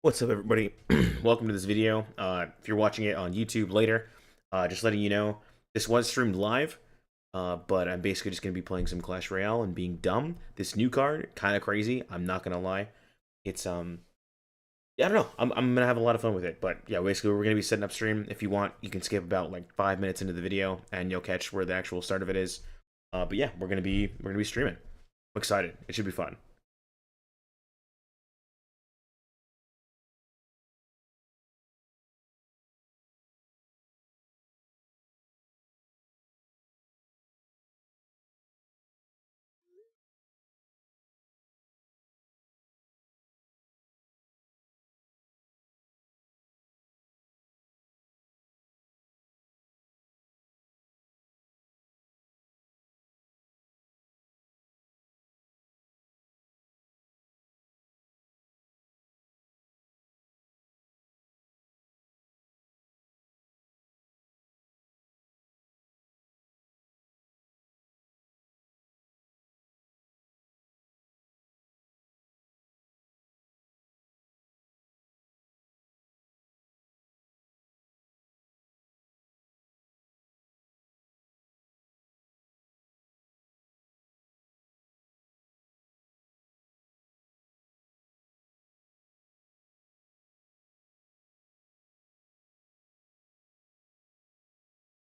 What's up, everybody? Welcome to this video. If you're watching it on YouTube later, just letting you know, this was streamed live, but I'm basically just going to be playing some Clash Royale and being dumb. This new card, kind of crazy, I'm not going to lie. It's, yeah, I don't know. I'm going to have a lot of fun with it, but yeah, basically we're going to be setting up stream. If you want, you can skip about like 5 minutes into the video and you'll catch where the actual start of it is. But yeah, we're going to be streaming. I'm excited. It should be fun.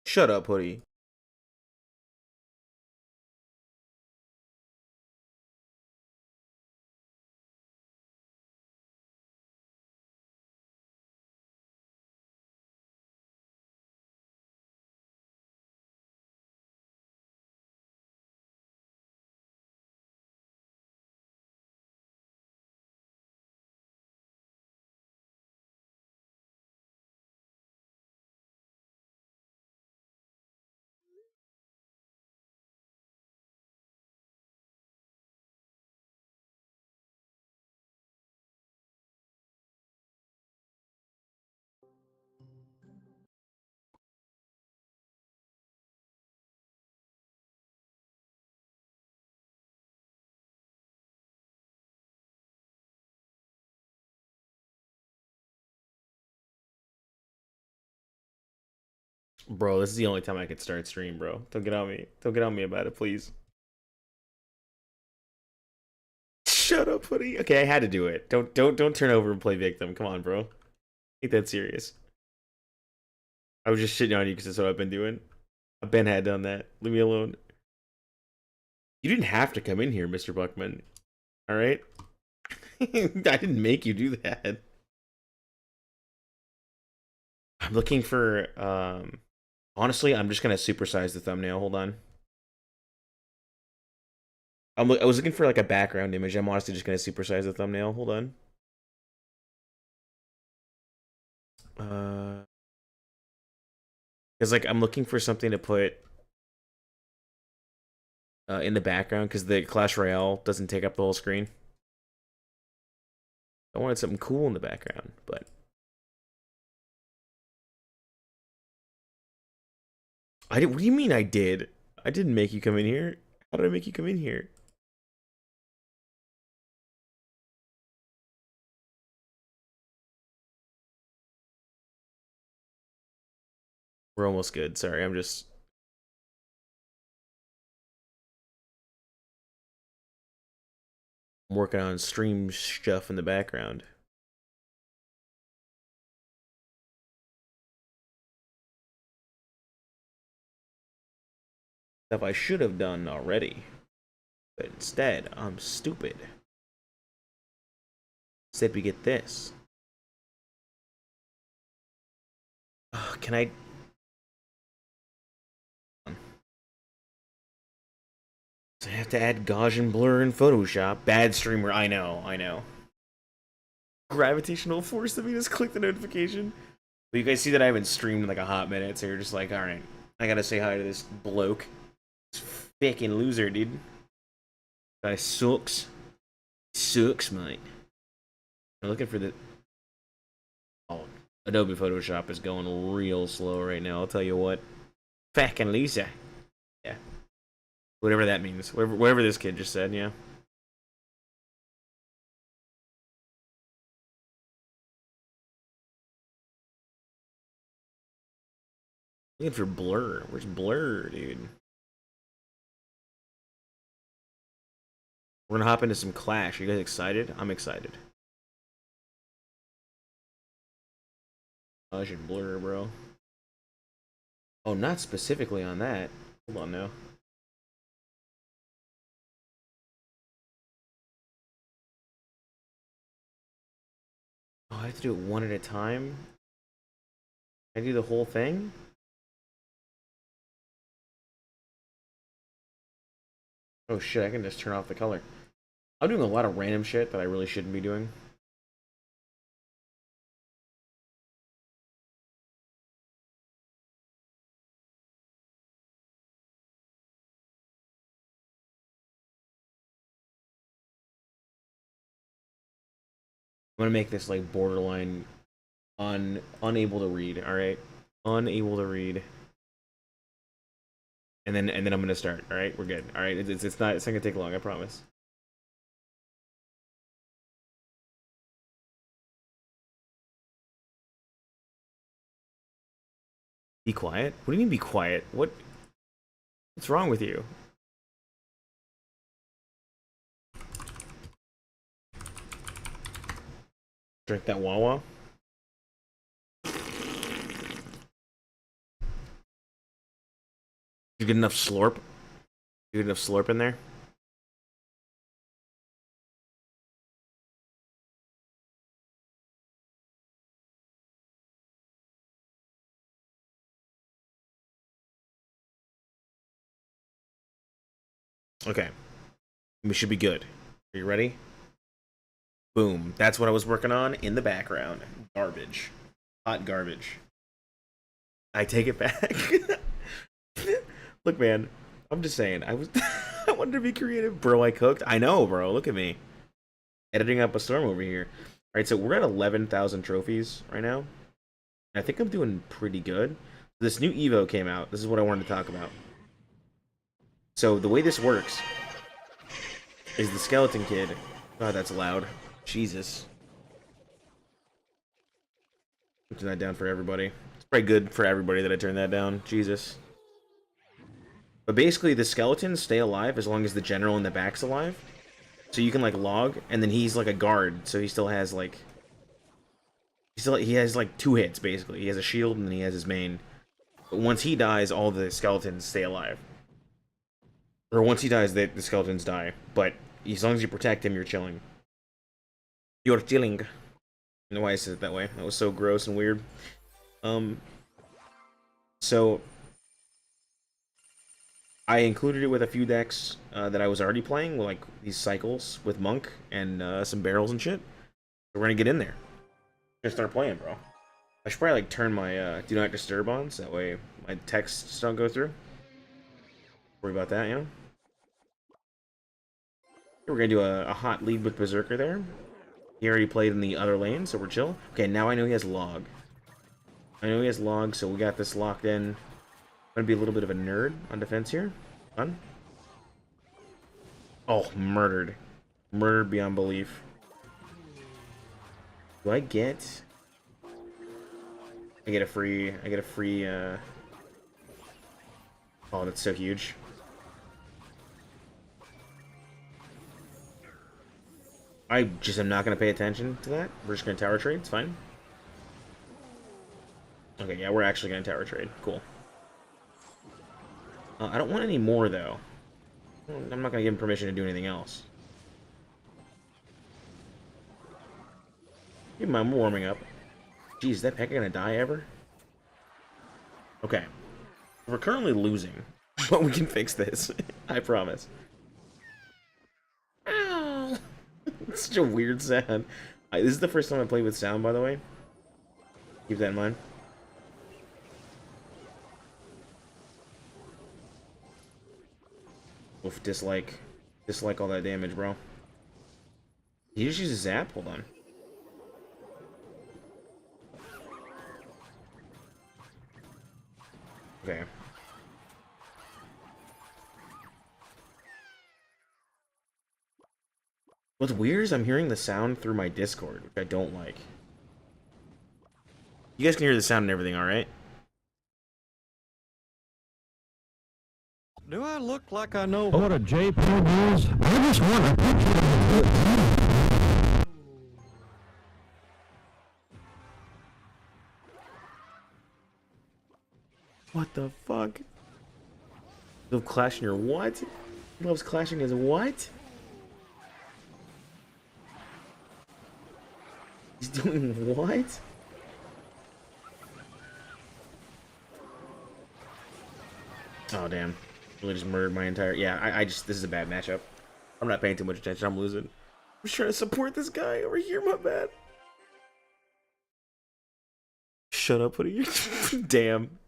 Shut up, Hoodie. Bro, this is the only time I could start stream, bro. Don't get on me. Don't get on me about it, please. Shut up, Hoodie. Okay, I had to do it. Don't turn over and play victim. Come on, bro. Ain't that serious. I was just shitting on you because that's what I've been doing. Ben had done that. Leave me alone. You didn't have to come in here, Mr. Buckman. All right? I didn't make you do that. I'm looking for honestly, I'm just gonna supersize the thumbnail. Hold on. I was looking for like a background image. I'm honestly just gonna supersize the thumbnail. Hold on. Because like I'm looking for something to put in the background because the Clash Royale doesn't take up the whole screen. I wanted something cool in the background, but I did. What do you mean I did? I didn't make you come in here. How did I make you come in here? We're almost good. Sorry, I'm just working on stream stuff in the background. Stuff I should have done already. But instead, I'm stupid. Instead, we get this. Can I? I have to add Gaussian blur in Photoshop. Bad streamer. I know. I know. Gravitational force. Let me just click the notification. But you guys see that I haven't streamed in like a hot minute, so you're just like, all right, I gotta say hi to this bloke. This fucking loser, dude. Guy sucks. Sucks, mate. I'm looking for the. Oh, Adobe Photoshop is going real slow right now. I'll tell you what. Fucking Lisa. Yeah. Whatever that means. Whatever this kid just said, yeah. Looking for Blur. Where's Blur, dude? We're gonna hop into some Clash. Are you guys excited? I'm excited. I should Blur, bro. Oh, not specifically on that. Hold on now. Oh, I have to do it one at a time? I do the whole thing? Oh shit, I can just turn off the color. I'm doing a lot of random shit that I really shouldn't be doing. I'm gonna make this like borderline unable to read, alright? Unable to read. And then I'm gonna start, alright? We're good. Alright, it's not gonna take long, I promise. Be quiet? What do you mean be quiet? What's wrong with you? Drink that Wawa? You get enough slurp? You get enough slurp in there? Okay. We should be good. Are you ready? Boom. That's what I was working on in the background. Garbage. Hot garbage. I take it back. Look, man. I'm just saying. I wanted to be creative. Bro, I cooked. I know, bro. Look at me. Editing up a storm over here. Alright, so we're at 11,000 trophies right now. I think I'm doing pretty good. This new Evo came out. This is what I wanted to talk about. So the way this works is the Skeleton Kid. God, that's loud. Jesus. Turn that down for everybody. It's probably good for everybody that I turn that down. Jesus. But basically, the skeletons stay alive as long as the general in the back's alive. So you can like log, and then he's like a guard, so he still has like he has like 2 hits basically. He has a shield and then he has his main. But once he dies, all the skeletons stay alive. Or once he dies, the skeletons die. But as long as you protect him, you're chilling. You're chilling. I don't know why I said it that way. That was so gross and weird. So I included it with a few decks that I was already playing, like these cycles with Monk and some barrels and shit. So we're gonna get in there. We're gonna start playing, bro. I should probably like turn my do not disturb on, so that way my texts don't go through. Worry about that, you know. We're gonna do a hot lead with Berserker there. He already played in the other lane, so we're chill. Okay, now I know he has log. I know he has log, so we got this locked in. I'm gonna be a little bit of a nerd on defense here. Fun. Oh, murdered. Murdered beyond belief. Do I get... I get a free... Oh, that's so huge. I just am not going to pay attention to that. We're just going to tower trade. It's fine. Okay, yeah, we're actually going to tower trade. Cool. I don't want any more, though. I'm not going to give him permission to do anything else. Keep in mind, we're warming up. Jeez, is that Pekka going to die ever? Okay. We're currently losing, but we can fix this. I promise. Ow! It's such a weird sound. This is the first time I played with sound, by the way. Keep that in mind. Oof, dislike. Dislike all that damage, bro. Did you just use a zap? Hold on. Okay. What's weird is I'm hearing the sound through my Discord, which I don't like. You guys can hear the sound and everything, alright? Do I look like I know what a JPEG is? I just want a picture of it. What the fuck? Love clashing or what? He loves clashing as what? He's doing what? Oh damn. Really just murdered my entire... Yeah, I just... This is a bad matchup. I'm not paying too much attention. I'm losing. I'm just trying to support this guy over here, my bad. Shut up, Hoodie. Damn.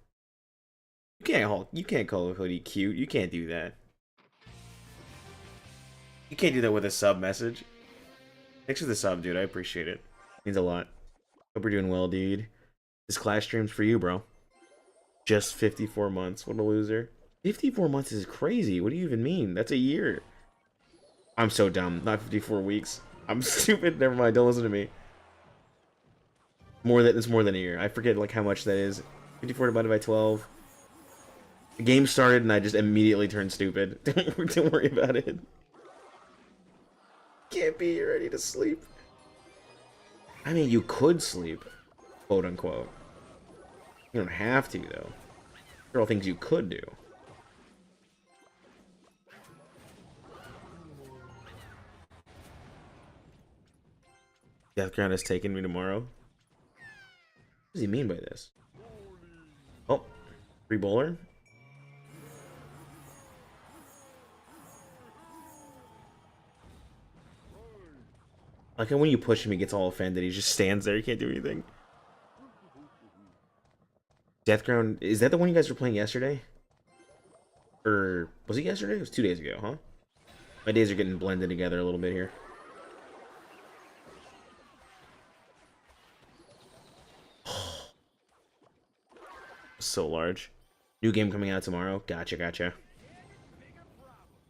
You can't call a Hoodie cute. You can't do that. You can't do that with a sub message. Thanks for the sub, dude. I appreciate it. Means a lot. Hope you're doing well, dude. This class stream's for you, bro. Just 54 months. What a loser. 54 months is crazy. What do you even mean? That's a year. I'm so dumb. Not 54 weeks. I'm stupid. Never mind. Don't listen to me. It's more than a year. I forget like how much that is. 54 divided by 12. The game started and I just immediately turned stupid. Don't worry about it. Can't be ready to sleep. I mean, you could sleep, quote unquote. You don't have to, though. There are all things you could do. Deathground has taken me tomorrow. What does he mean by this? Oh, free bowler. Like when you push him, he gets all offended. He just stands there. He can't do anything. Deathground, is that the one you guys were playing yesterday? Or was it yesterday? It was 2 days ago, huh? My days are getting blended together a little bit here. So large. New game coming out tomorrow. Gotcha.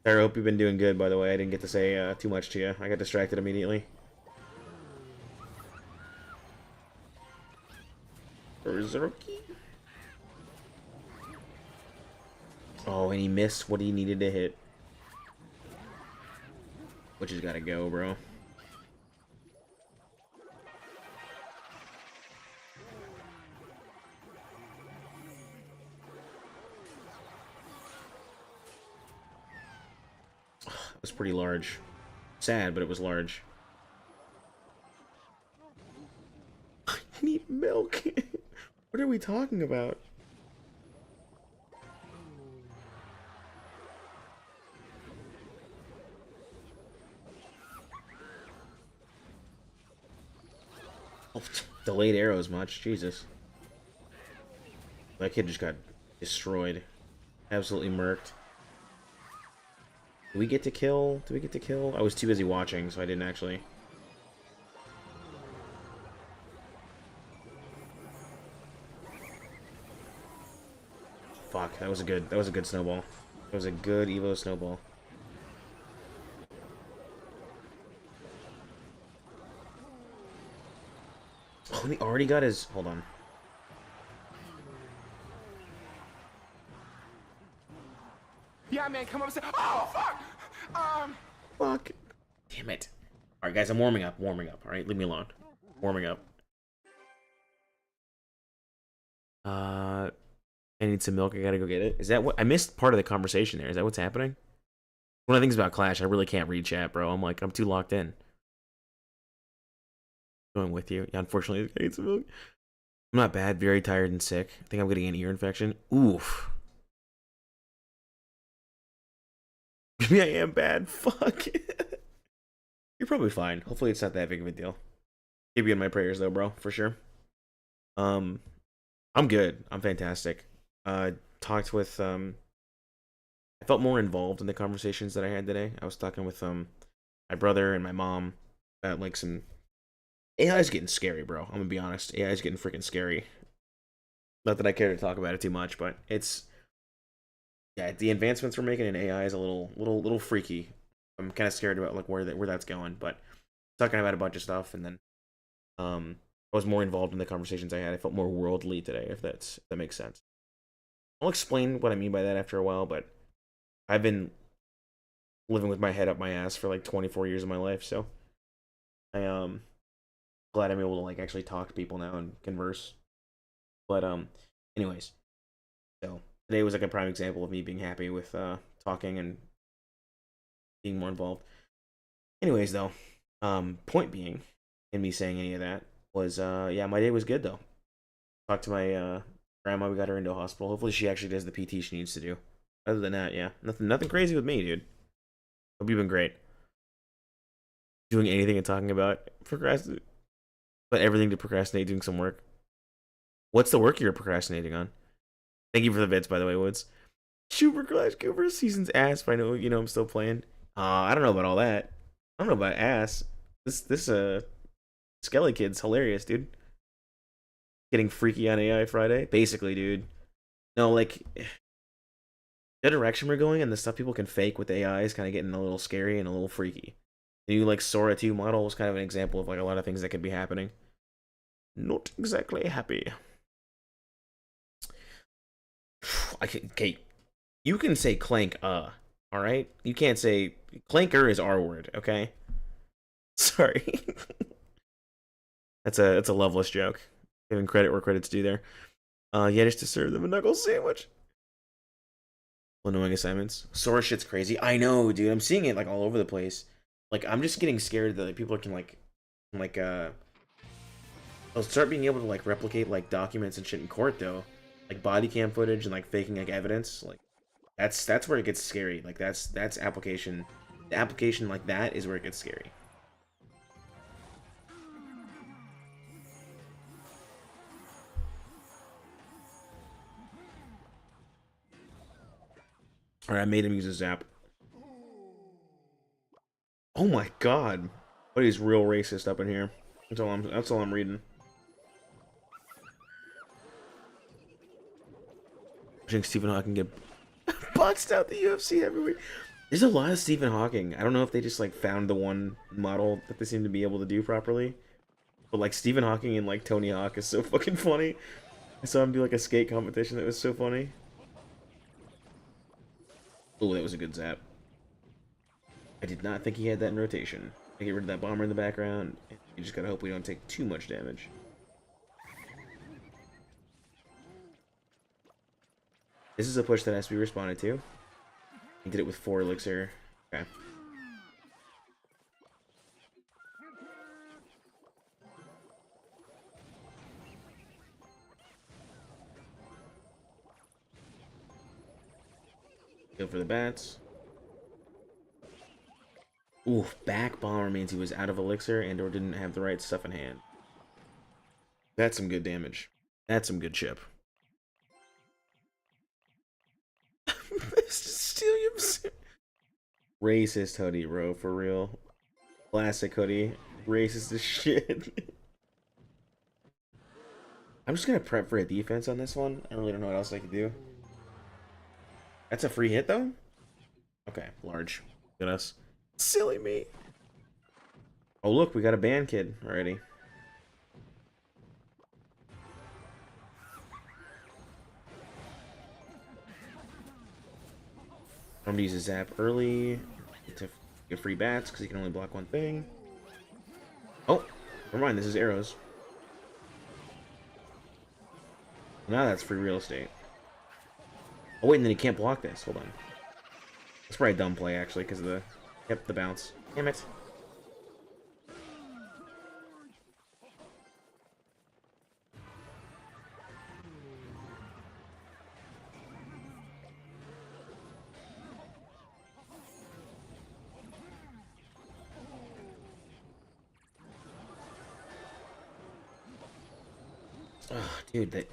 I hope you've been doing good, by the way. I didn't get to say too much to you. I got distracted immediately. Berserky? Oh, and he missed what he needed to hit. Which has got to go, bro. It was pretty large. Sad, but it was large. I need milk. What are we talking about? Oh, delayed arrows much. Jesus. That kid just got destroyed. Absolutely murked. Did we get to kill? Did we get to kill? I was too busy watching, so I didn't actually. Fuck, that was a good snowball. That was a good Evo snowball. Oh, and he already got his... Hold on. Yeah, man, come up and say, oh, fuck! Fuck. Damn it. Alright, guys, I'm warming up. Alright, leave me alone. Warming up. I need some milk. I gotta go get it. Is that what... I missed part of the conversation there. Is that what's happening? One of the things about Clash, I really can't read chat, bro. I'm too locked in. Going with you. Yeah, unfortunately, I need some milk. I'm not bad. Very tired and sick. I think I'm getting an ear infection. Oof. Maybe I am bad. Fuck. You're probably fine. Hopefully it's not that big of a deal. Keep you in my prayers though, bro, for sure. I'm good. I'm fantastic. Talked with I felt more involved in the conversations that I had today. I was talking with my brother and my mom about like some AI is getting scary, bro. I'm gonna be honest. AI is getting freaking scary. Not that I care to talk about it too much, but it's yeah, the advancements we're making in AI is a little freaky. I'm kind of scared about like where that's going, but talking about a bunch of stuff, and then I was more involved in the conversations I had. I felt more worldly today, if that makes sense. I'll explain what I mean by that after a while, but I've been living with my head up my ass for like 24 years of my life, so I glad I'm able to like actually talk to people now and converse. But anyways, so today was like a prime example of me being happy with talking and being more involved. Anyways, though, point being, in me saying any of that was yeah, my day was good though. Talked to my grandma, we got her into a hospital. Hopefully she actually does the PT she needs to do. Other than that, yeah, nothing crazy with me, dude. Hope you've been great. Doing anything and talking about procrastinate, but everything to procrastinate doing some work. What's the work you're procrastinating on? Thank you for the bits, by the way, Woods. Super Clash Cooper season's ass, but I know I'm still playing. I don't know about all that. I don't know about ass. This Skelly kid's hilarious, dude. Getting freaky on AI Friday, basically, dude. No, like the direction we're going and the stuff people can fake with AI is kind of getting a little scary and a little freaky. The new like Sora 2 model was kind of an example of like a lot of things that could be happening. Not exactly happy. Okay, you can say clank, all right? You can't say clanker is our word, okay? Sorry. That's a loveless joke. Giving credit where credit's due there. Yetish to serve them a knuckle sandwich. Annoying assignments. Sora shit's crazy. I know, dude. I'm seeing it like all over the place. Like I'm just getting scared that like, people can I'll start being able to like replicate like documents and shit in court though. Like body cam footage and like faking like evidence. Like that's where it gets scary. Like that's application. The application like that is where it gets scary. Alright, I made him use a zap. Oh my god. But he's real racist up in here. That's all I'm reading. I think Stephen Hawking get boxed out the UFC everywhere. There's a lot of Stephen Hawking. I don't know if they just like found the one model that they seem to be able to do properly. But like Stephen Hawking and like Tony Hawk is so fucking funny. I saw him do like a skate competition that was so funny. Oh, that was a good zap. I did not think he had that in rotation. I get rid of that bomber in the background. You just gotta hope we don't take too much damage. This is a push that has to be responded to. He did it with 4 elixir. Okay. Go for the bats. Ooh, back bomber means he was out of elixir and or didn't have the right stuff in hand. That's some good damage. That's some good chip. Racist hoodie, bro, for real. Classic hoodie. Racist as shit. I'm just gonna prep for a defense on this one. I really don't know what else I could do. That's a free hit, though? Okay, large. Look at us. Silly me. Oh, look, we got a band kid already. I'm gonna use a zap early to get free bats because he can only block one thing. Oh, never mind, this is arrows. Now that's free real estate. Oh wait, and then he can't block this. Hold on. That's probably a dumb play actually because of the the bounce. Damn it. Oh, dude, that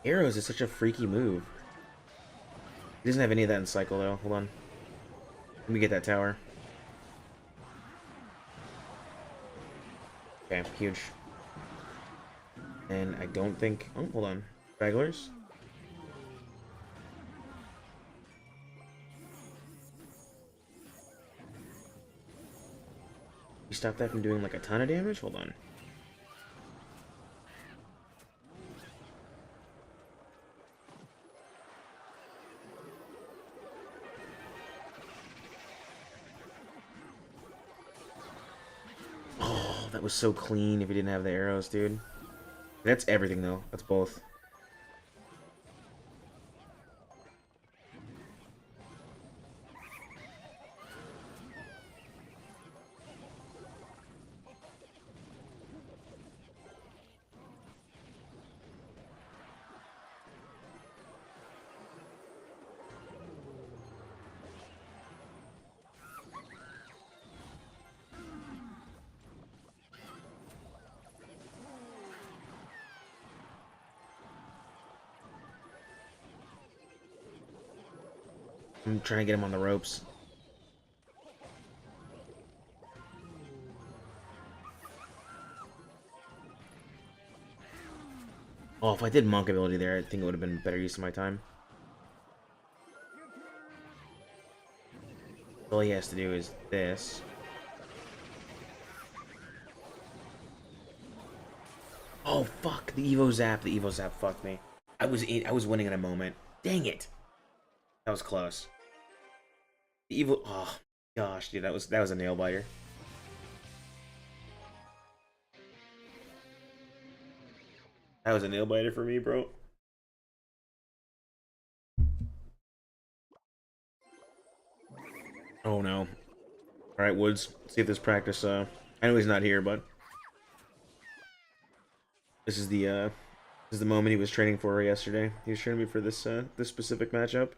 arrows is such a freaky move. He doesn't have any of that in cycle though. Hold on. Let me get that tower. Okay, huge. And I don't think... Oh, hold on. Stragglers? You stop that from doing like a ton of damage? Hold on. that was so clean if you didn't have the arrows, dude. That's everything, though. That's both. I'm trying to get him on the ropes. Oh, if I did monk ability there, I think it would have been better use of my time. All he has to do is this. Oh fuck! The Evo Zap. The Evo Zap fucked me. I was winning in a moment. Dang it! That was close. The Evo. Oh gosh, dude, that was a nail biter. That was a nail biter for me, bro. Oh no. Alright, Woods. Let's see if this practice, I know he's not here, but this is the moment he was training for yesterday. He was training me for this this specific matchup.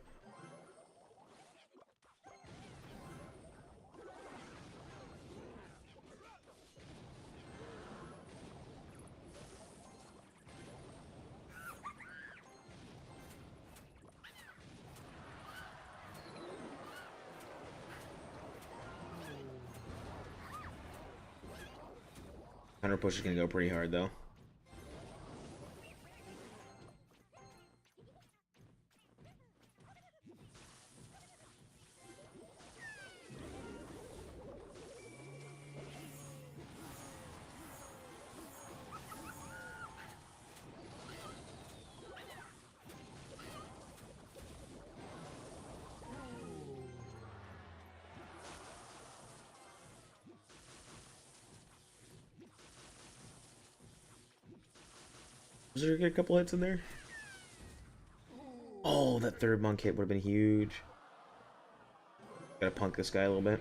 Counter push is gonna go pretty hard though. Was there a couple hits in there? Oh, that third monk hit would have been huge. Gotta punk this guy a little bit.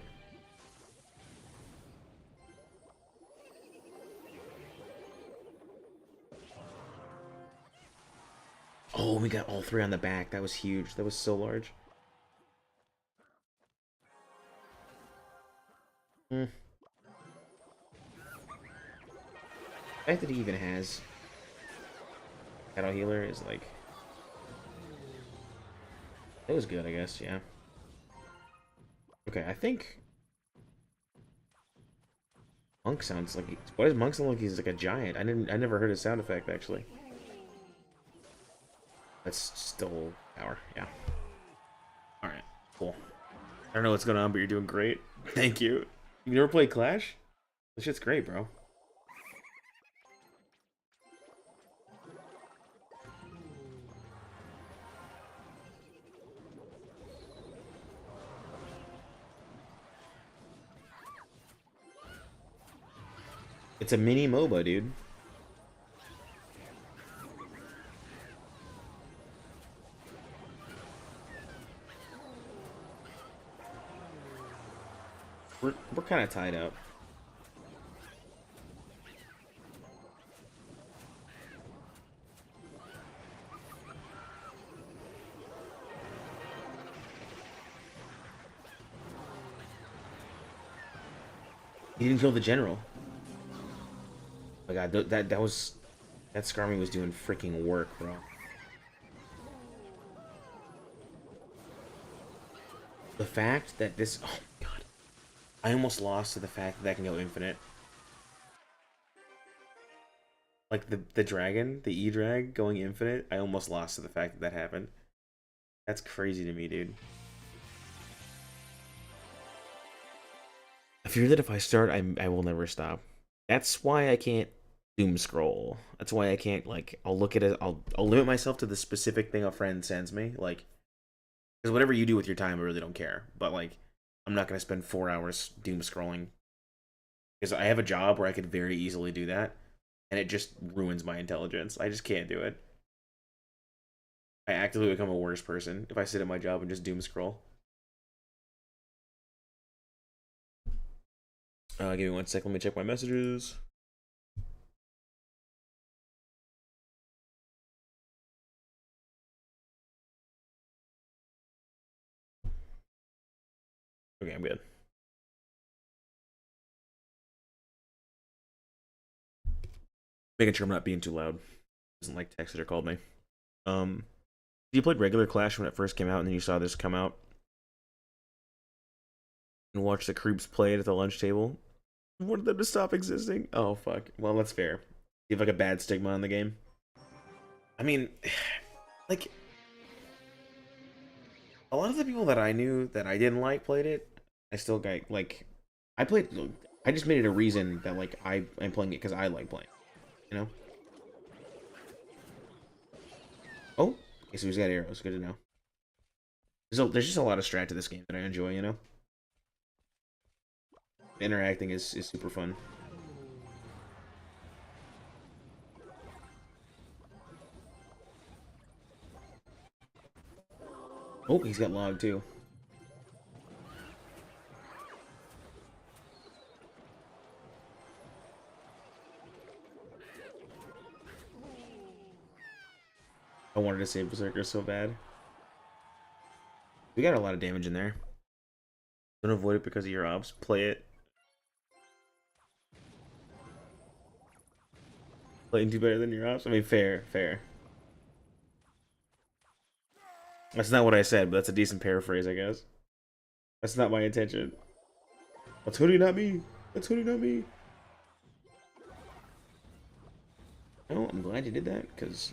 Oh, we got all three on the back. That was huge. That was so large. The fact that he even has Shadow Healer is like... That was good, I guess, yeah. Okay, I think... Monk sounds like... Why does Monk sound like he's like a giant? I never heard his sound effect, actually. That's still power, yeah. Alright, cool. I don't know what's going on, but you're doing great. Thank you. You never played Clash? This shit's great, bro. It's a mini MOBA, dude. We're kind of tied up. He didn't kill the general. Oh my god, that Skarmy was doing freaking work, bro. The fact that this, oh my god, I almost lost to the fact that can go infinite. Like the dragon, the E-Drag going infinite, I almost lost to the fact that happened. That's crazy to me, dude. I fear that if I start, I will never stop. That's why I can't doom scroll. That's why I can't, like, I'll look at it, I'll limit myself to the specific thing a friend sends me, like, because whatever you do with your time, I really don't care. But, like, I'm not going to spend 4 hours doom scrolling Because I have a job where I could very easily do that, and it just ruins my intelligence. I just can't do it. I actively become a worse person if I sit at my job and just doom scroll. Give me 1 second. Let me check my messages. Okay, I'm good. Making sure I'm not being too loud. Doesn't like texted or called me. You played regular Clash when it first came out, and then you saw this come out, and watched the creeps play it at the lunch table. Wanted them to stop existing. Oh fuck. Well, that's fair. You have like a bad stigma on the game. I mean, like a lot of the people that I knew that I didn't like played it. I still got like I played. I just made it a reason that like I am playing it because I like playing. You know. Oh, okay, so he's got arrows. Good to know. There's just a lot of strat to this game that I enjoy. You know. The interacting is super fun. Oh, he's got log too. I wanted to save Berserker so bad. We got a lot of damage in there. Don't avoid it because of your obs. Play it. Playing do better than your ops? I mean, fair, fair. That's not what I said, but that's a decent paraphrase, I guess. That's not my intention. That's Hoodie, not me. That's Hoodie, not me. Oh, I'm glad you did that, because...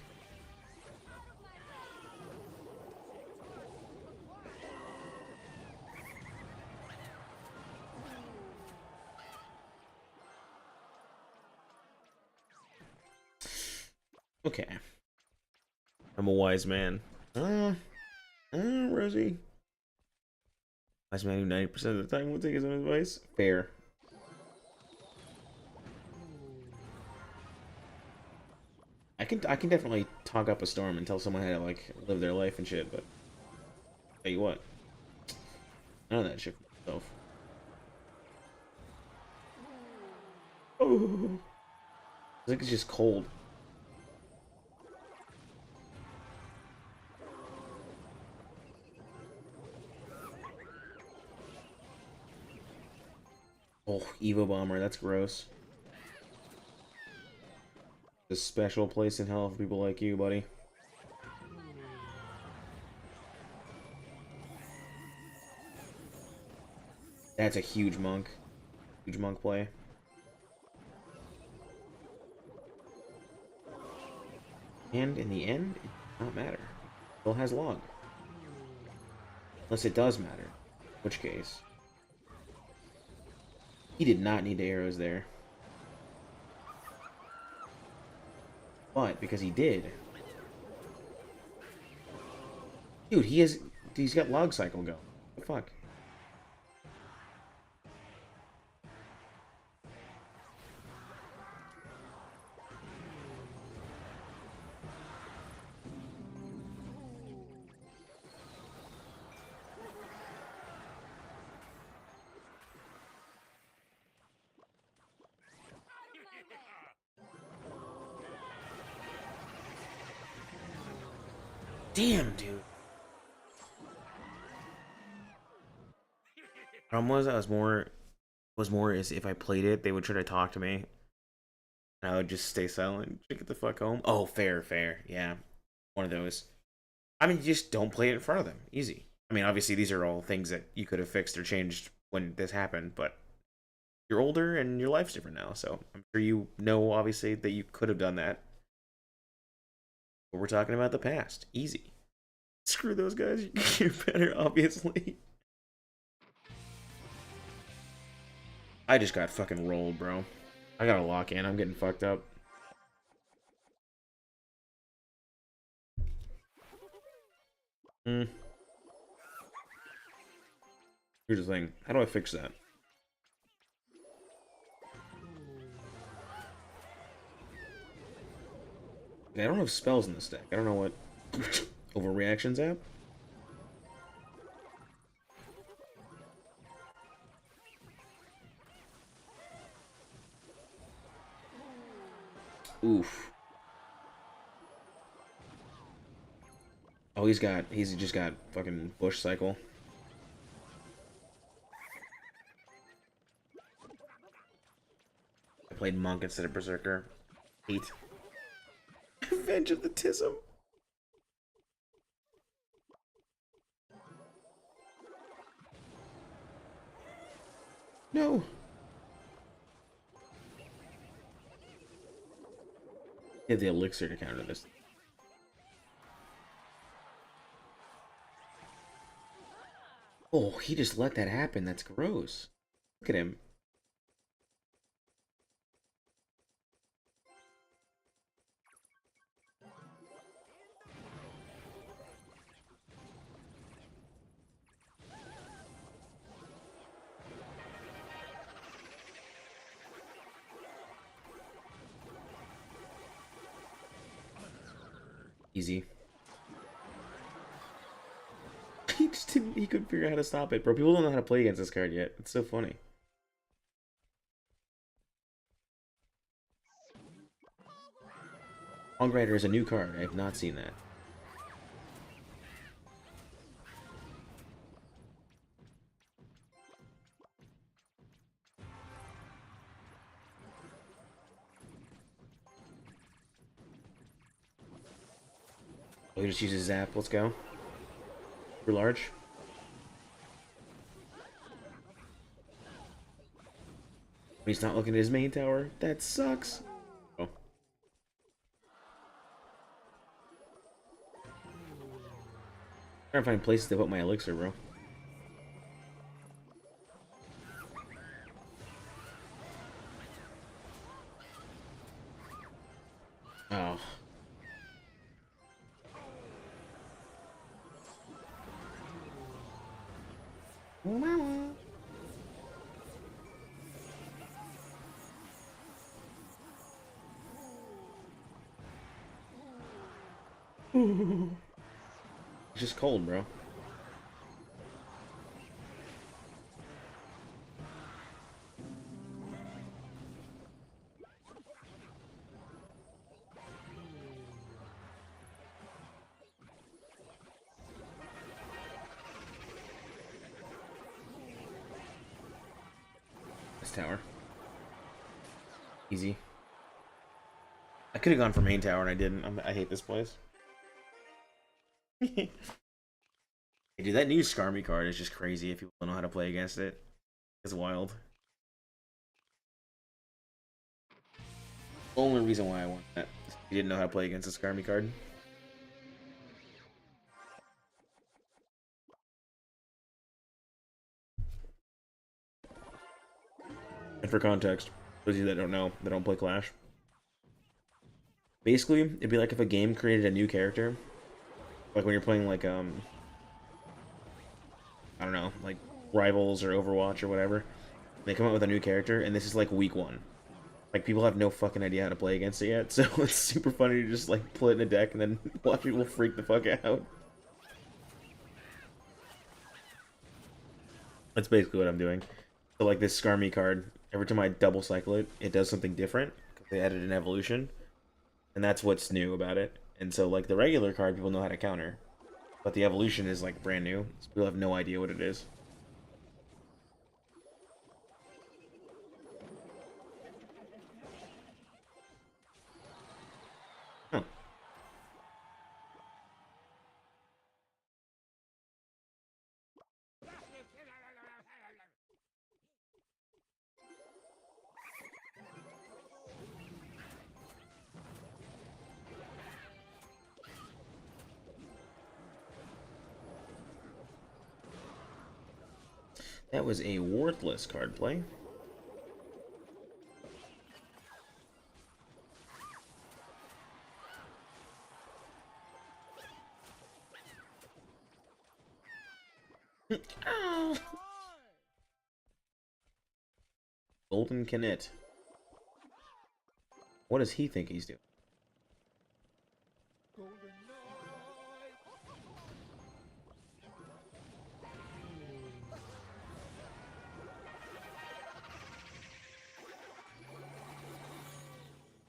Okay. I'm a wise man. Rosie. Wise man who 90% of the time will take his own advice. Fair. I can definitely talk up a storm and tell someone how to like live their life and shit, but tell you what, none of that shit for myself. Oh, I think it's just cold. Oh, Evo Bomber, that's gross. A special place in hell for people like you, buddy. That's a huge monk. Huge monk play. And in the end, it does not matter. It still has log. Unless it does matter. In which case. He did not need the arrows there. But because he did. Dude, he's got log cycle go. What the fuck? Damn, dude. Problem was more is if I played it, they would try to talk to me. And I would just stay silent. Get the fuck home. Oh, fair, fair. Yeah. One of those. I mean, you just don't play it in front of them. Easy. I mean, obviously these are all things that you could have fixed or changed when this happened, but you're older and your life's different now, so I'm sure you know obviously that you could have done that. But we're talking about the past. Easy. Screw those guys. You're better, obviously. I just got fucking rolled, bro. I gotta lock in. I'm getting fucked up. Here's the thing. How do I fix that? I don't have spells in this deck. I don't know what overreactions app. Oof. Oh, he's just got fucking Bush Cycle. I played Monk instead of Berserker. 8. Revenge of the Tism. No. He had the elixir to counter this. Oh, he just let that happen. That's gross. Look at him. Easy. He just didn't, he couldn't figure out how to stop it, bro. People don't know how to play against this card yet. It's so funny. Long Rider is a new card. I have not seen that. Oh, he just uses Zap. Let's go. For large. He's not looking at his main tower. That sucks. Oh. Trying to find places to put my elixir, bro. Oh. Mama. It's just cold, bro. This tower. Easy. I could have gone for main tower and I didn't. I hate this place. Hey, dude, that new Skarmy card is just crazy if people don't know how to play against it. It's wild. Only reason why I want that. You didn't know how to play against the Skarmy card. And for context, those of you that don't know, that don't play Clash. Basically, it'd be like if a game created a new character. Like when you're playing like, I don't know, like Rivals or Overwatch or whatever. They come out with a new character, and this is like week 1. Like, people have no fucking idea how to play against it yet, so it's super funny to just, like, put it in a deck and then watch people freak the fuck out. That's basically what I'm doing. So, like, this Skarmy card, every time I double cycle it, it does something different, because they added an evolution, and that's what's new about it. And so, like, the regular card, people know how to counter, but the evolution is, like, brand new, so people have no idea what it is. Huh. That was a worthless card play. Golden Canet. What does he think he's doing?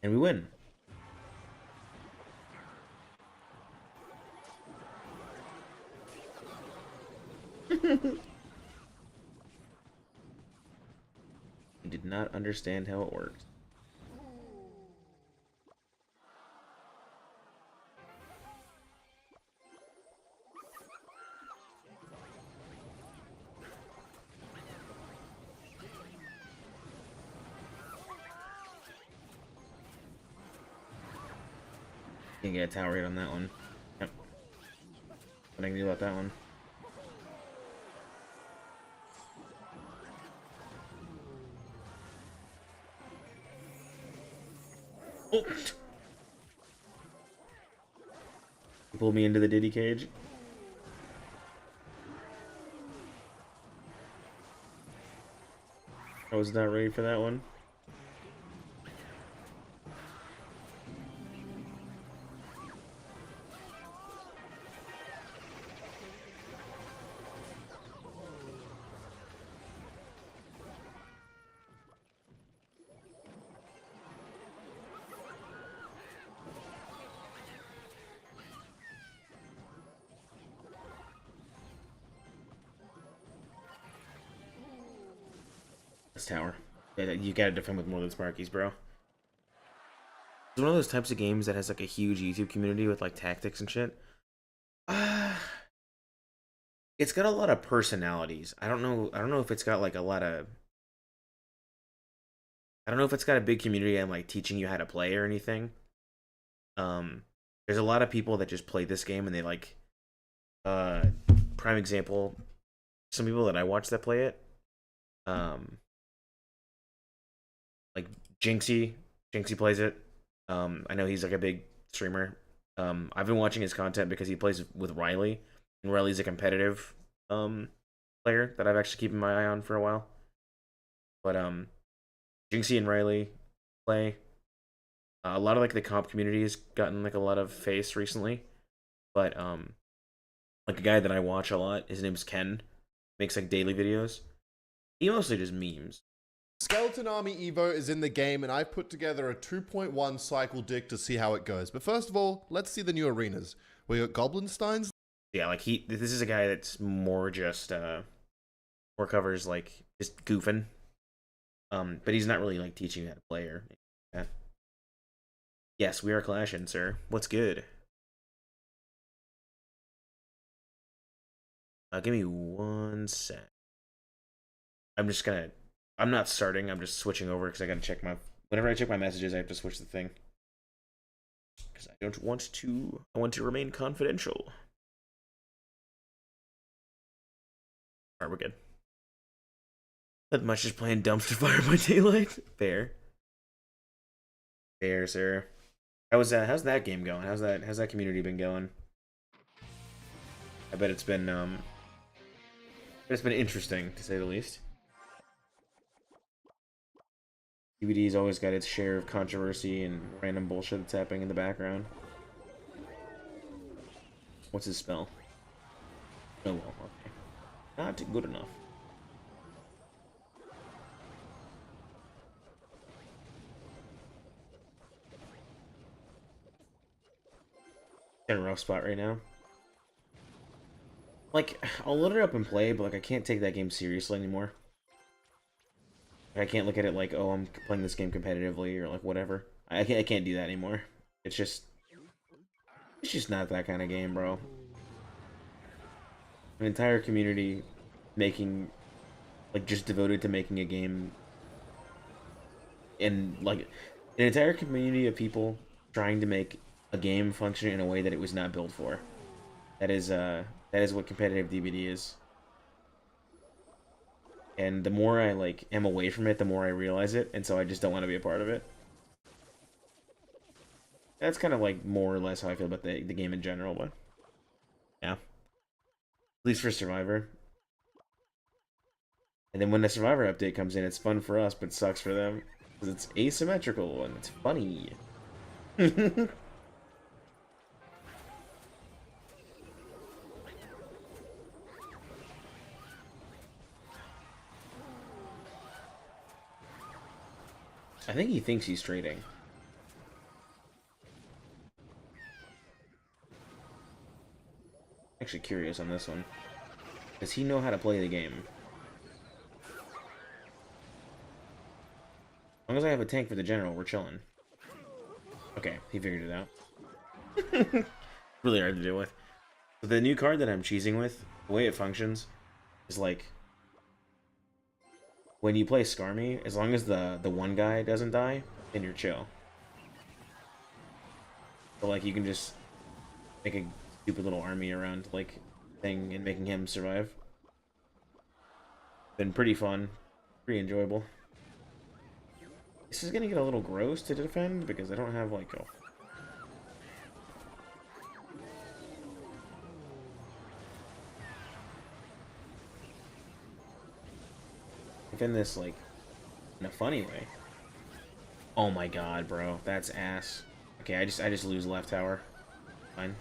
And we win. He did not understand how it worked. Can't get a tower hit on that one. Yep. What I can do about that one? Oh! Pull me into the Diddy cage. I was not ready for that one. This tower. Yeah, you gotta defend with more than Sparkies, bro. It's one of those types of games that has like a huge YouTube community with like tactics and shit. It's got a lot of personalities. I don't know if it's got like a lot of. I don't know if it's got a big community and like teaching you how to play or anything. There's a lot of people that just play this game and they like. Prime example, some people that I watch that play it. Like Jinxie plays it. I know he's like a big streamer. I've been watching his content because he plays with Riley, and Riley's a competitive player that I've actually keeping my eye on for a while. But Jinxie and Riley play. A lot of like the comp community has gotten like a lot of face recently, but like a guy that I watch a lot, his name's Ken, makes like daily videos. He mostly does memes. Skeleton Army Evo is in the game, and I've put together a 2.1 cycle dick to see how it goes. But first of all, let's see the new arenas. We got Goblin Steins. Yeah, like this is a guy that's more just more covers like just goofing. But he's not really like teaching you how to play or anything like that. Yes, we are clashing, sir. What's good? Give me 1 sec. I'm not starting, I'm just switching over because I gotta check my... Whenever I check my messages, I have to switch the thing. Because I don't want to... I want to remain confidential. Alright, we're good. Not much, just playing Dumpster Fire by Daylight. Fair. Fair, sir. How's that game going? How's that community been going? I bet it's been interesting, to say the least. DBD's always got its share of controversy and random bullshit that's happening in the background. What's his spell? Oh well, okay. Not good enough. In a rough spot right now. Like, I'll load it up and play, but like I can't take that game seriously anymore. I can't look at it like, oh, I'm playing this game competitively or like whatever. I can't do that anymore. It's just not that kind of game, bro. An entire community making, like, just devoted to making a game, and like an entire community of people trying to make a game function in a way that it was not built for. That is what competitive DBD is. And the more I like am away from it, the more I realize it, and so I just don't want to be a part of it. That's kind of like more or less how I feel about the game in general, but yeah. At least for Survivor. And then when the Survivor update comes in, it's fun for us, but sucks for them. Because it's asymmetrical and it's funny. I think he thinks he's trading. actually curious on this one. Does he know how to play the game? As long as I have a tank for the general, we're chilling. Okay, he figured it out. Really hard to deal with. But the new card that I'm cheesing with, the way it functions, is like when you play Skarmy, as long as the one guy doesn't die, then you're chill. So like you can just make a stupid little army around like thing and making him survive. Been pretty fun, pretty enjoyable. This is gonna get a little gross to defend because I don't have like a... defend this like in a funny way. Oh my god, bro, that's ass. Okay, I just lose left tower. Fine.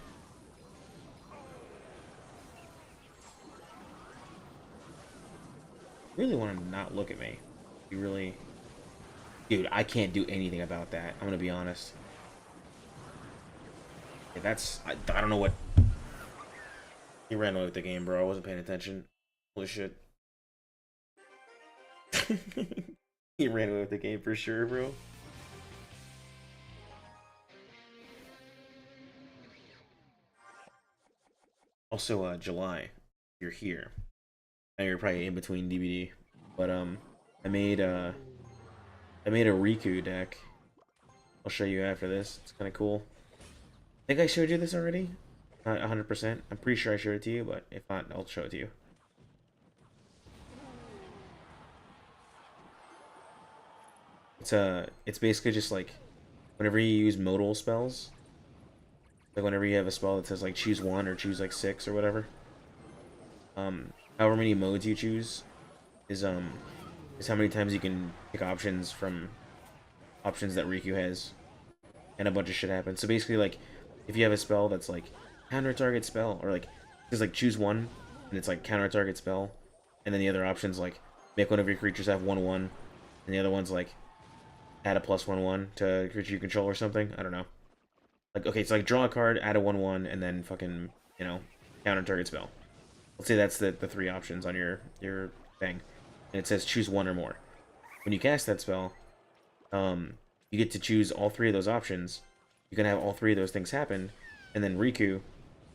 Really want him to not look at me. You really... Dude, I can't do anything about that. I'm gonna be honest. Yeah, that's... I don't know what... He ran away with the game, bro. I wasn't paying attention. Holy shit. He ran away with the game for sure, bro. Also, July. You're here. Now you're probably in between DBD. But, I made a Riku deck. I'll show you after this. It's kind of cool. I think I showed you this already. Not 100%. I'm pretty sure I showed it to you, but if not, I'll show it to you. It's basically just like whenever you use modal spells, like whenever you have a spell that says like choose 1 or choose like 6 or whatever. However many modes you choose is how many times you can pick options from options that Riku has, and a bunch of shit happens. So basically, like if you have a spell that's like counter target spell, or like it's like choose 1 and it's like counter target spell, and then the other options like make one of your creatures have 1/1, and the other one's like add a +1/1 to a creature you control or something. I don't know. Like, okay, so like draw a card, add a 1/1, and then fucking, you know, counter target spell. Let's say that's the 3 options on your thing. And it says choose 1 or more. When you cast that spell, you get to choose all 3 of those options. You can have all 3 of those things happen. And then Riku,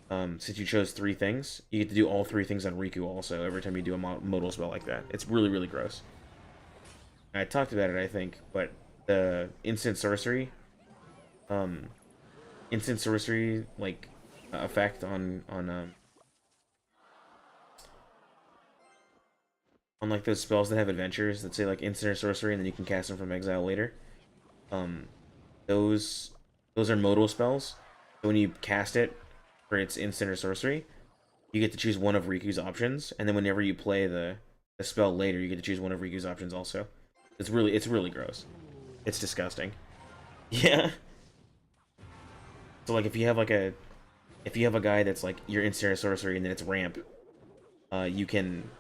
since you chose 3 things, you get to do all 3 things on Riku also every time you do a modal spell like that. It's really, really gross. I talked about it, I think, but the instant sorcery like effect on like those spells that have adventures that say like instant or sorcery and then you can cast them from exile later. Those are modal spells. So when you cast it for its instant or sorcery, you get to choose one of Riku's options, and then whenever you play the spell later, you get to choose one of Riku's options also. It's really gross. It's disgusting. Yeah. So like if you have a guy that's like your instant or sorcery and then it's ramp, you can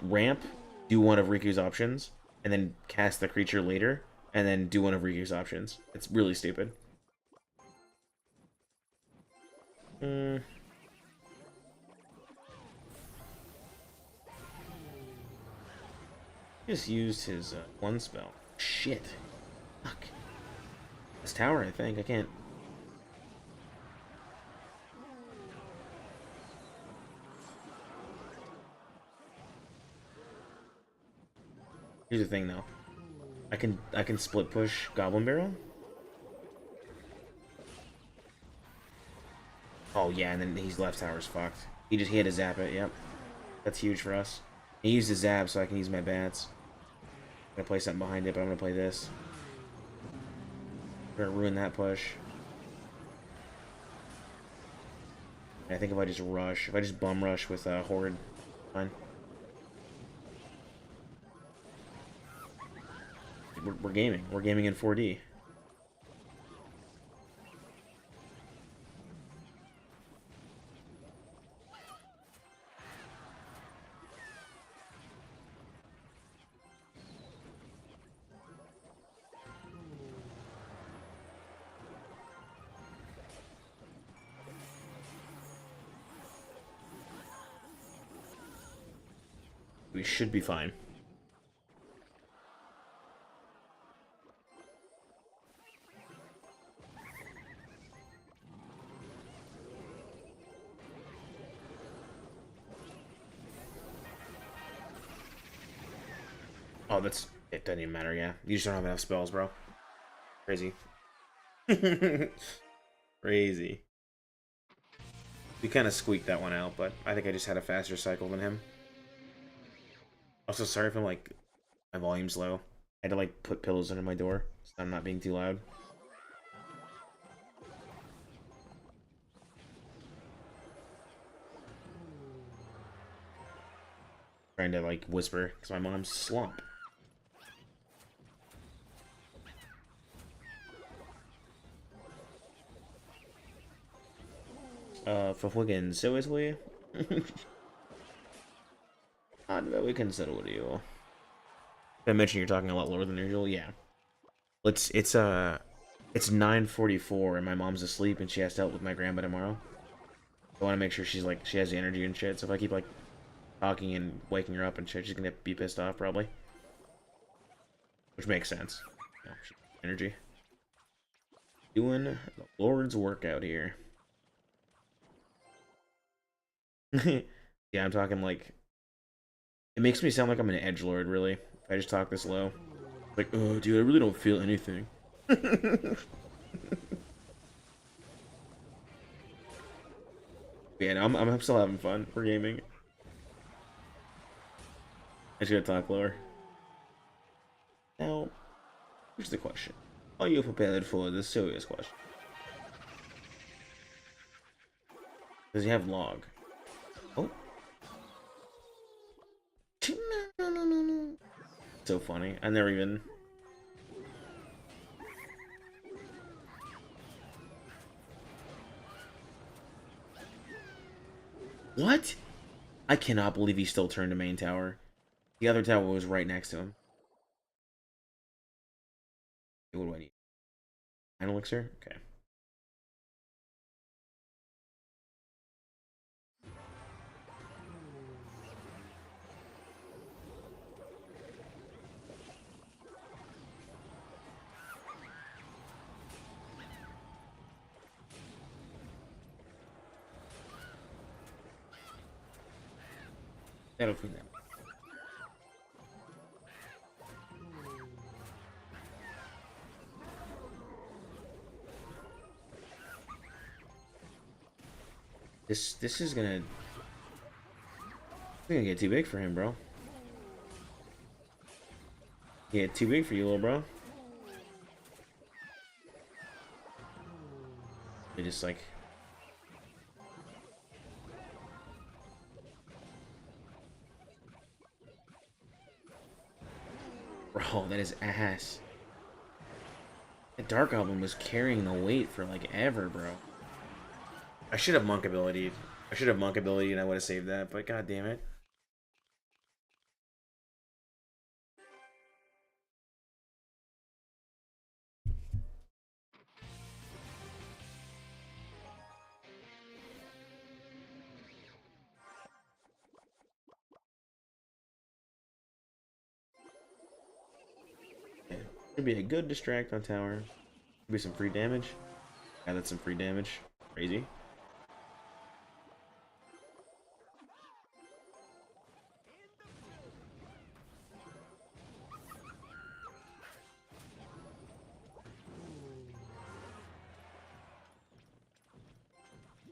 ramp, do one of Riku's options, and then cast the creature later, and then do one of Riku's options. It's really stupid. Just used his one spell. Shit. Fuck. This tower, I think. I can't. Here's the thing, though. I can split push Goblin Barrel. Oh yeah, and then he's left tower's fucked. He had to zap it. Yep, that's huge for us. He used his zap, so I can use my bats. I'm gonna play something behind it, but I'm gonna play this. I'm gonna ruin that push. I think if I just bum rush with Horde, fine. We're gaming. We're gaming in 4D. We should be fine. Oh, it doesn't even matter, yeah. You just don't have enough spells, bro. Crazy. Crazy. We kind of squeaked that one out, but I think I just had a faster cycle than him. Also, sorry if my volume's low. I had to like put pillows under my door so I'm not being too loud. Trying to like whisper because my mom's slump. Verfliegen, seriously? Not very considerable. I mentioned you're talking a lot lower than usual. Yeah. It's 9:44 and my mom's asleep and she has to help with my grandma tomorrow. I want to make sure she has the energy and shit. So if I keep like talking and waking her up and shit, she's gonna be pissed off probably. Which makes sense. No, energy. Doing the Lord's work out here. Yeah, I'm talking like... It makes me sound like I'm an edgelord, really. If I just talk this low. Like, oh, dude, I really don't feel anything. Yeah, no, I'm still having fun for gaming. I just gotta talk lower. Now, here's the question. Are you prepared for the serious question? Does he have log? Oh. So funny. I never even... What? I cannot believe he still turned to main tower. The other tower was right next to him. What do I need? An elixir? Okay. That'll clean that. This is gonna get too big for him, bro. Yeah, too big for you, little bro. They just like... Bro, that is ass. The Dark Goblin was carrying the weight for like ever, bro. I should have monk ability. I should have monk ability and I would have saved that, but god damn it. Should be a good distract on tower. Could be some free damage. Yeah, that's some free damage. Crazy.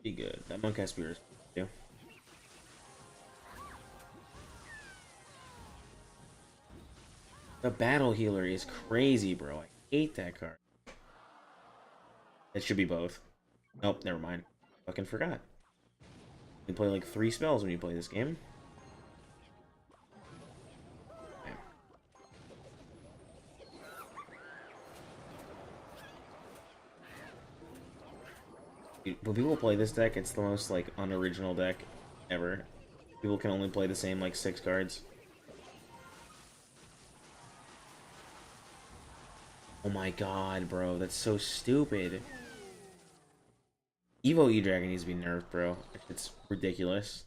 Be good. That monk has spears. Yeah. The battle healer is crazy, bro. I hate that card. It should be both. Nope, never mind. Fucking forgot. You play like 3 spells when you play this game. When people play this deck, it's the most like unoriginal deck ever. People can only play the same like 6 cards. Oh my god, bro, that's so stupid. Evo E-Dragon needs to be nerfed, bro. It's ridiculous.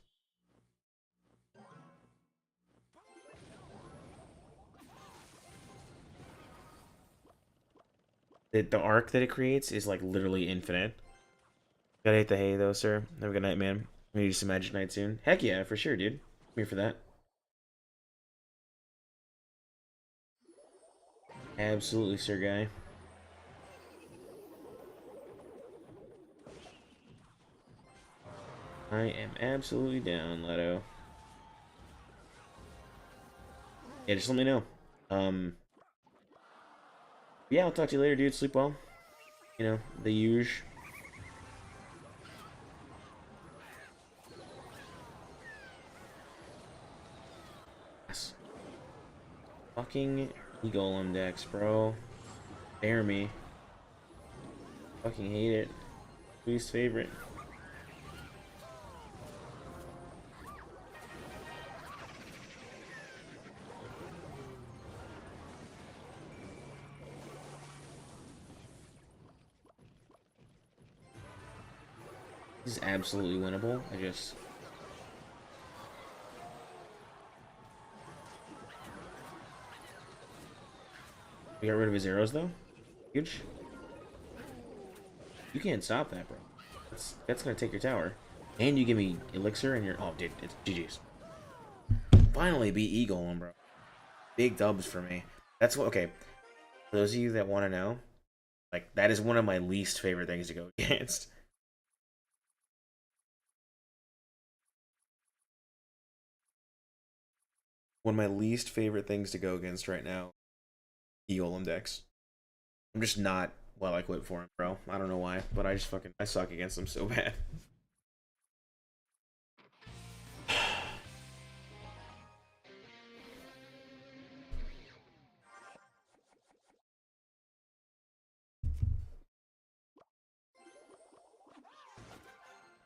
the arc that it creates is like literally infinite. Gotta hate the hay though, sir. Have a good night, man. Maybe some Magic Night soon. Heck yeah, for sure, dude. I'm here for that. Absolutely, sir, guy. I am absolutely down, Leto. Yeah, just let me know. Yeah, I'll talk to you later, dude. Sleep well. You know, the usual. Yes. Fucking Golem decks, bro. Dare me. Fucking hate it. Least favorite. This is absolutely winnable. I just... We got rid of his arrows, though? Huge. You can't stop that, bro. That's gonna take your tower. And you give me elixir and your... Oh, dude, it's GG's. Finally beat E-Golem, bro. Big dubs for me. That's what... Okay. For those of you that want to know, like, that is one of my least favorite things to go against. One of my least favorite things to go against right now. E-Golem decks. I'm just not well equipped for him, bro. I don't know why, but I suck against them so bad.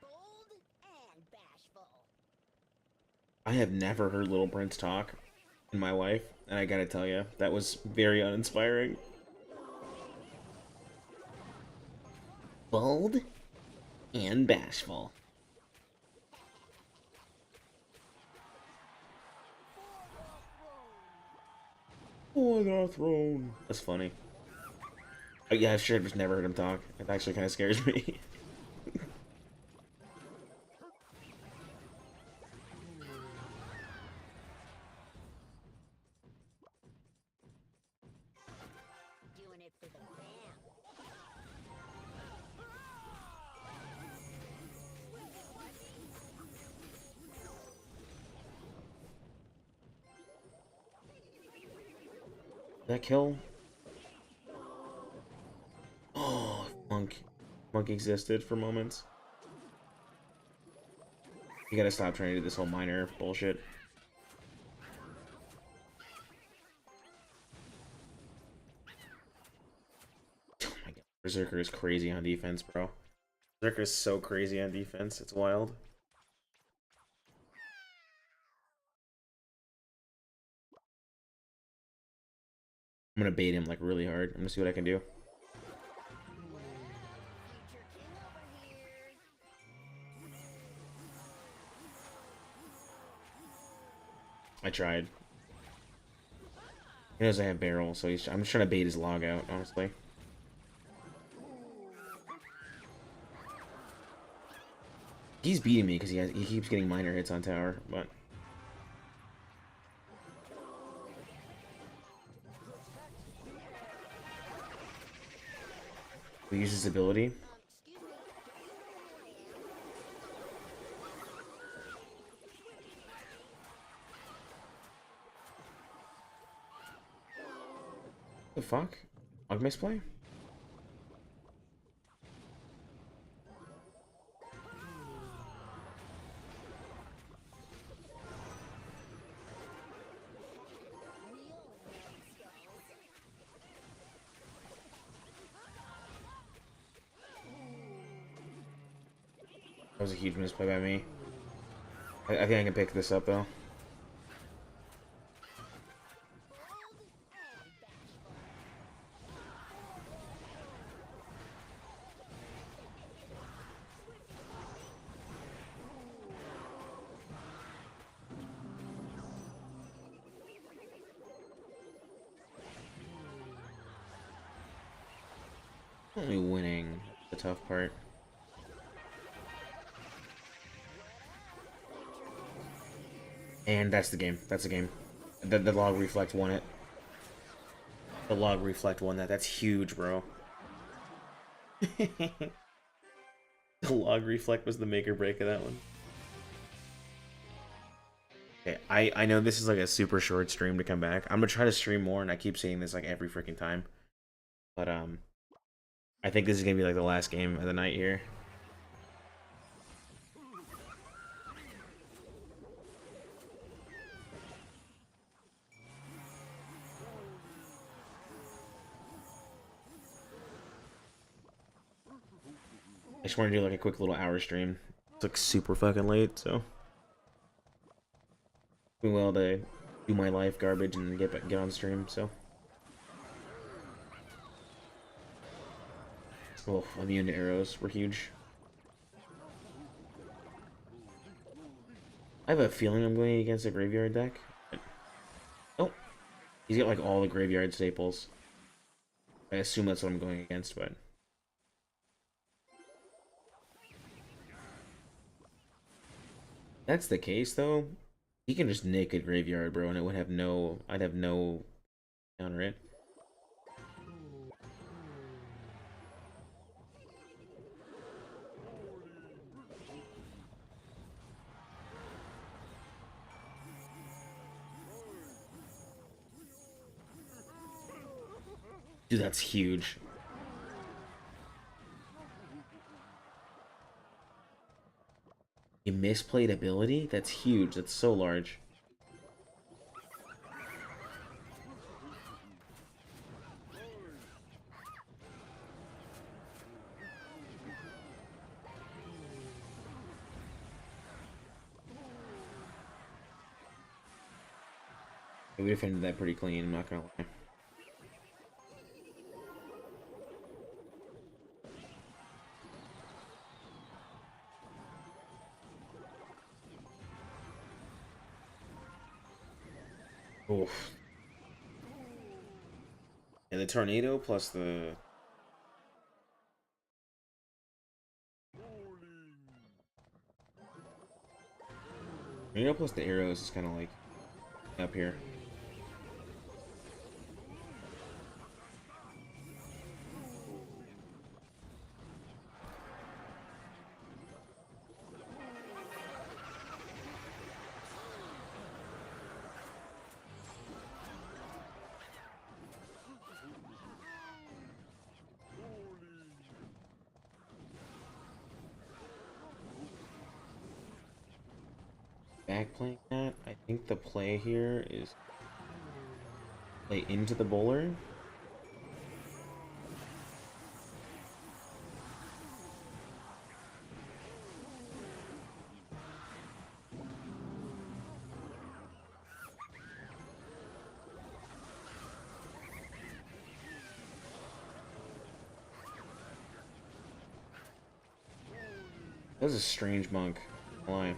Bold and bashful. I have never heard Little Prince talk in my life, and I gotta tell you, that was very uninspiring. Bold and bashful. For the throne. That's funny. Yeah, I should have just never heard him talk. It actually kind of scares me. Doing it for the fam. That kill? Oh, Monk. Monk existed for moments. You gotta stop trying to do this whole minor bullshit. Oh my god. Berserker is crazy on defense, bro. Berserker is so crazy on defense. It's wild. I'm gonna bait him like really hard. I'm gonna see what I can do. Future king over here. I tried. He knows I have barrel, so I'm just trying to bait his log out, honestly. He's beating me because he keeps getting minor hits on tower, but we use his ability. Excuse me. The fuck? Log misplay? That was a huge misplay by me. I think I can pick this up though. Only winning the tough part. And that's the game. That's the game. The log reflect won it. The log reflect won that. That's huge, bro. The log reflect was the make or break of that one. Okay, I know this is like a super short stream to come back. I'm gonna try to stream more, and I keep saying this like every freaking time. But I think this is gonna be like the last game of the night here. I just want to do like a quick little hour stream. It's like super fucking late, so doing well to do my life garbage and get on stream. So, oh, immune to arrows were huge. I have a feeling I'm going against a graveyard deck. Oh, he's got like all the graveyard staples. I assume that's what I'm going against, but. That's the case, though. He can just nick a graveyard, bro, and it would have no. I'd have no counter it. Dude, that's huge. You misplayed ability? That's huge. That's so large. We defended that pretty clean, I'm not gonna lie. Oof. And the tornado plus the tornado plus the arrows is kind of like up here. Back playing that, I think the play here is play into the bowler. That was a strange monk. Why?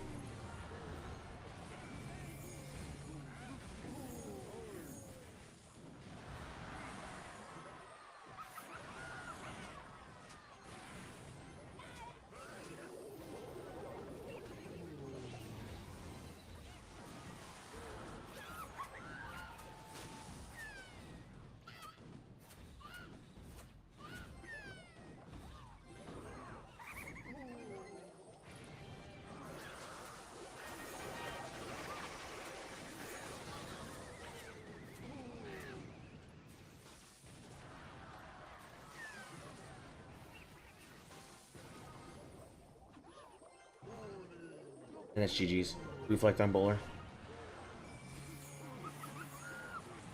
And that's GG's. Reflect on bowler.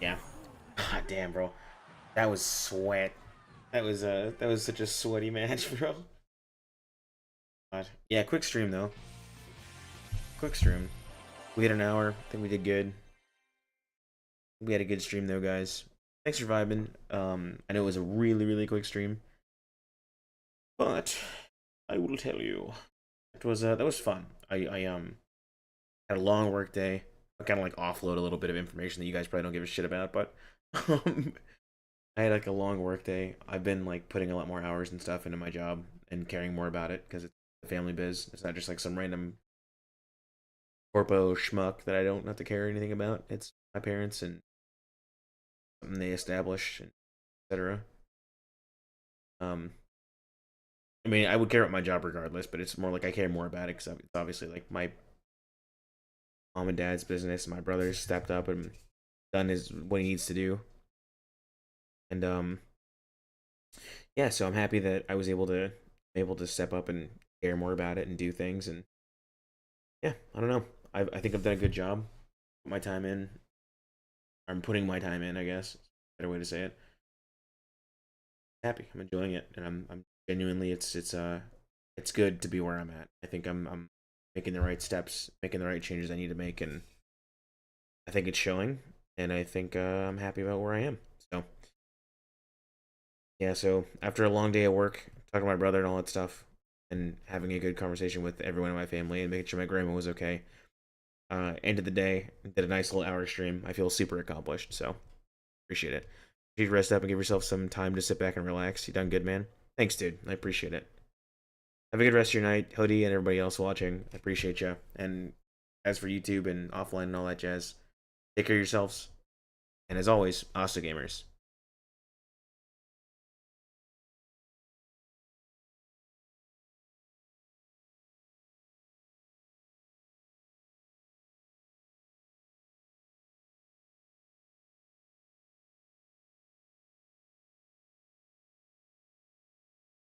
Yeah. God damn, bro. That was sweat. That was such a sweaty match, bro. God. Yeah, quick stream though. Quick stream. We had an hour. I think we did good. We had a good stream though, guys. Thanks for vibing. I know it was a really, really quick stream, but I will tell you, it was that was fun. I had a long work day. I kind of like offload a little bit of information that you guys probably don't give a shit about, but I had like a long work day. I've been like putting a lot more hours and stuff into my job and caring more about it because it's a family biz. It's not just like some random corpo schmuck that I don't have to care anything about. It's my parents and something they established, and etc. I mean, I would care about my job regardless, but it's more like I care more about it because it's obviously like my mom and dad's business. My brother's stepped up and done what he needs to do, and yeah. So I'm happy that I was able to step up and care more about it and do things. And yeah, I don't know. I think I've done a good job. Put my time in. I'm putting my time in, I guess. Better way to say it. Happy. I'm enjoying it, and I'm genuinely it's good to be where I'm at. I think I'm making the right steps, making the right changes I need to make, and I think it's showing. And I think I'm happy about where I am. So yeah. So after a long day at work, talking to my brother and all that stuff, and having a good conversation with everyone in my family, and making sure my grandma was okay. End of the day, did a nice little hour stream. I feel super accomplished, so appreciate it. You should rest up and give yourself some time to sit back and relax. You done good, man. Thanks, dude. I appreciate it. Have a good rest of your night, Hoodie, and everybody else watching. I appreciate you. And as for YouTube and offline and all that jazz, take care of yourselves. And as always, Asta Gamers.